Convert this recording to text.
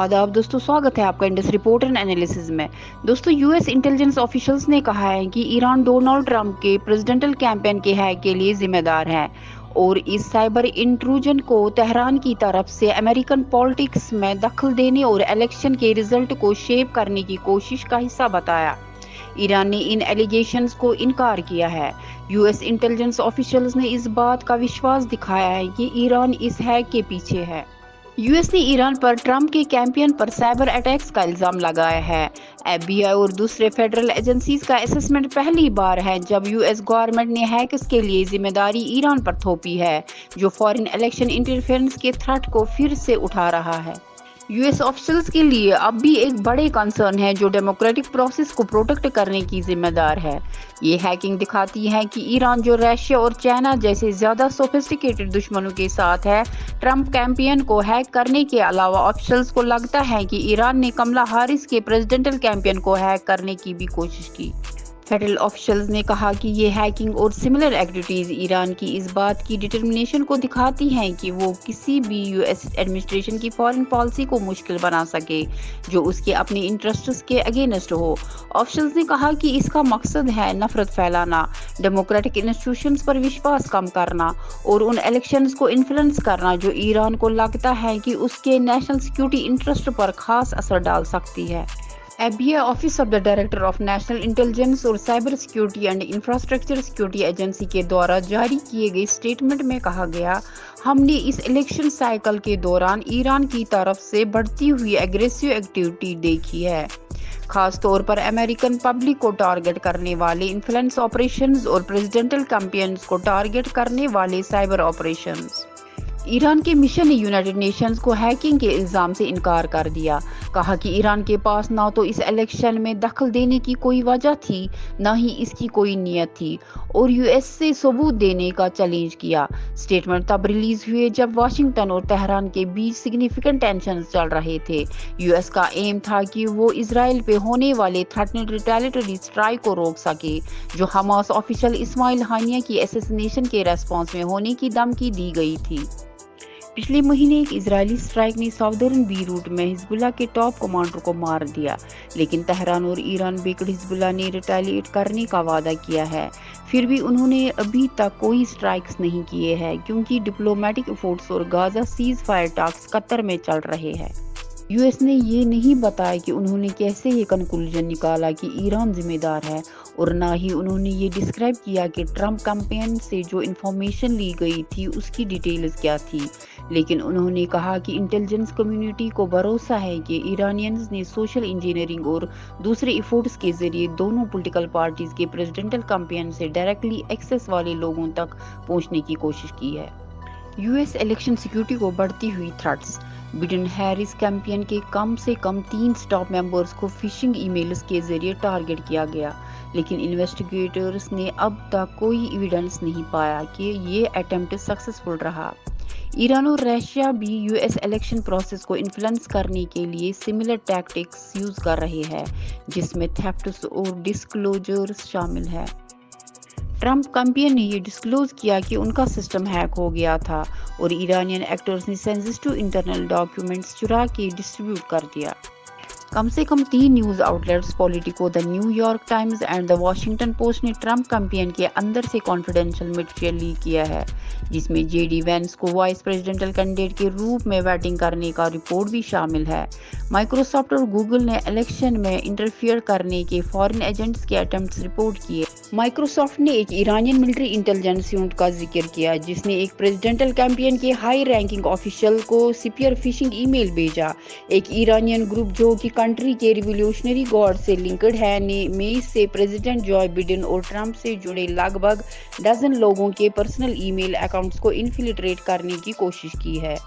आदाब दोस्तों, स्वागत है आपका इंडस रिपोर्ट एंड एनालिसिस में। दोस्तों, यूएस इंटेलिजेंस ऑफिशियल्स ने कहा है कि ईरान डोनाल्ड ट्रंप के प्रेसिडेंशियल कैंपेन के हैक के लिए जिम्मेदार है और इस साइबर इंट्रूजन को तेहरान की तरफ से अमेरिकन पॉलिटिक्स में दखल देने और इलेक्शन के रिजल्ट को शेप करने की कोशिश का हिस्सा बताया। ईरान ने इन एलिगेशंस को इनकार किया है। यूएस इंटेलिजेंस ऑफिशियल्स ने इस बात का विश्वास दिखाया है कि ईरान इस हैक के पीछे है। यूएस ने ईरान पर ट्रंप के कैंपेन पर साइबर अटैक्स का इल्जाम लगाया है। एफबीआई और दूसरे फेडरल एजेंसीज का असेसमेंट पहली बार है जब यूएस गवर्नमेंट ने हैकर्स के लिए जिम्मेदारी ईरान पर थोपी है, जो फॉरेन इलेक्शन इंटरफेरेंस के थ्रेट को फिर से उठा रहा है। यूएस ऑफिसर्स के लिए अब भी एक बड़े कंसर्न है जो डेमोक्रेटिक प्रोसेस को प्रोटेक्ट करने की जिम्मेदार है। ये हैकिंग दिखाती है कि ईरान, जो रशिया और चाइना जैसे ज्यादा सोफिस्टिकेटेड दुश्मनों के साथ है, ट्रंप कैंपेन को हैक करने के अलावा ऑफिसर्स को लगता है कि ईरान ने कमला हैरिस के प्रेसिडेंशियल कैंपेन को हैक करने की भी कोशिश की। फेडरल ऑफिशियल्स ने कहा कि ये हैकिंग और सिमिलर एक्टिविटीज ईरान की इस बात की डिटर्मिनेशन को दिखाती हैं कि वो किसी भी यूएस एडमिनिस्ट्रेशन की फॉरेन पॉलिसी को मुश्किल बना सके जो उसके अपने इंटरेस्ट्स के अगेंस्ट हो। ऑफिशियल्स ने कहा कि इसका मकसद है नफरत फैलाना, डेमोक्रेटिक इंस्टीट्यूशंस पर विश्वास कम करना और उन इलेक्शंस को इन्फ्लुएंस करना जो ईरान को लगता है कि उसके नेशनल सिक्योरिटी इंटरेस्ट पर खास असर डाल सकती है। FBI office of the director of national intelligence और cyber security and infrastructure security agency के द्वारा जारी किए गए स्टेटमेंट में कहा गया, हमने इस इलेक्शन साइकिल के दौरान ईरान की तरफ से बढ़ती हुई एग्रेसिव एक्टिविटी देखी है, खास तौर पर अमेरिकन पब्लिक को टारगेट करने वाले इन्फ्लुएंस ऑपरेशंस और प्रेसिडेंशियल कैंपेन्स को टारगेट करने वाले साइबर ऑपरेशंस। ईरान के मिशन ने यूनाइटेड नेशंस को हैकिंग के इल्जाम से इनकार कर दिया, कहा कि ईरान के पास न तो इस इलेक्शन में दखल देने की कोई वजह थी, न ही इसकी कोई नीयत थी, और यूएस से सबूत देने का चैलेंज किया। स्टेटमेंट तब रिलीज हुए जब वाशिंगटन और तेहरान के बीच सिग्निफिकेंट टेंशन चल रहे थे। यूएस का एम था कि वो इजराइल पे होने वाले थ्रेटनिंग रिटेलिटरी स्ट्राइक को रोक सके, जो हमास ऑफिशियल इस्माइल हानिया की असैसिनेशन के रेस्पॉन्स में होने की धमकी दी गई थी। पिछले महीने एक इजरायली स्ट्राइक ने साउदर्न बीरूट में हिजबुल्लाह के टॉप कमांडर को मार दिया, लेकिन तेहरान और ईरान बेस्ड हिजबुल्लाह ने रिटेलिएट करने का वादा किया है। फिर भी उन्होंने अभी तक कोई स्ट्राइक्स नहीं किए हैं क्योंकि डिप्लोमेटिक एफर्ट्स और Gaza cease fire talks Qatar में चल रहे हैं। यूएस ने ये नहीं बताया कि उन्होंने कैसे ये कंक्लूजन निकाला कि ईरान जिम्मेदार है, और ना ही उन्होंने ये डिस्क्राइब किया कि ट्रंप कैंपेन से जो इंफॉर्मेशन ली गई थी उसकी डिटेल्स क्या थी। लेकिन उन्होंने कहा कि इंटेलिजेंस कम्युनिटी को भरोसा है कि ईरानियंस ने सोशल इंजीनियरिंग और दूसरे एफर्ट्स के जरिए दोनों पॉलिटिकल पार्टीज के प्रेसिडेंशियल कैंपेन से डायरेक्टली एक्सेस वाले लोगों तक पहुंचने की कोशिश की है। यूएस इलेक्शन सिक्योरिटी को बढ़ती हुई थ्रेट्स। बिडेन हैरिस कैंपेन के कम से कम 3 स्टाफ मेंबर्स को फिशिंग ईमेल्स के जरिए टारगेट किया गया, लेकिन इन्वेस्टिगेटर्स ने अब तक कोई एविडेंस नहीं पाया कि ये अटेम्प्ट सक्सेसफुल रहा। ईरान और रशिया भी यूएस इलेक्शन प्रोसेस को इन्फ्लुएंस करने के लिए सिमिलर टैक्टिक्स यूज कर रहे हैं, जिसमें थेफ्ट्स और डिस्क्लोजर्स शामिल है। ट्रंप कैंपेन ने ये डिस्क्लोज किया कि उनका सिस्टम हैक हो गया था और ईरानियन एक्टर्स ने सेंसिटिव इंटरनल डॉक्यूमेंट्स चुरा के डिस्ट्रीब्यूट कर दिया। कम से कम 3 news outlets, politico, the New York times and the Washington post ने ट्रंप कैंपेन के अंदर से कॉन्फिडेंशियल मटेरियल लीक किया है, जिसमें जेडी वेंस को वाइस प्रेसिडेंशियल कैंडिडेट के रूप में वोटिंग करने का रिपोर्ट भी शामिल है। माइक्रोसॉफ्ट और गूगल ने इलेक्शन में इंटरफियर करने के फॉरेन एजेंट्स के अटेम्प्ट्स रिपोर्ट किए। माइक्रोसॉफ्ट ने एक ईरानियन मिलिट्री इंटेलिजेंस यूनिट का जिक्र किया जिसने एक प्रेसिडेंशियल कैंपेन के हाई रैंकिंग ऑफिशियल को स्पीयर फिशिंग ईमेल भेजा। एक ईरानियन ग्रुप जो कि कंट्री के रिवॉल्यूशनरी गार्ड से लिंक्ड है ने मई से प्रेसिडेंट जो बिडेन और ट्रंप से जुड़े लगभग 12 लोगों के पर्सनल ईमेल अकाउंट्स को इन्फिल्ट्रेट करने की कोशिश की है।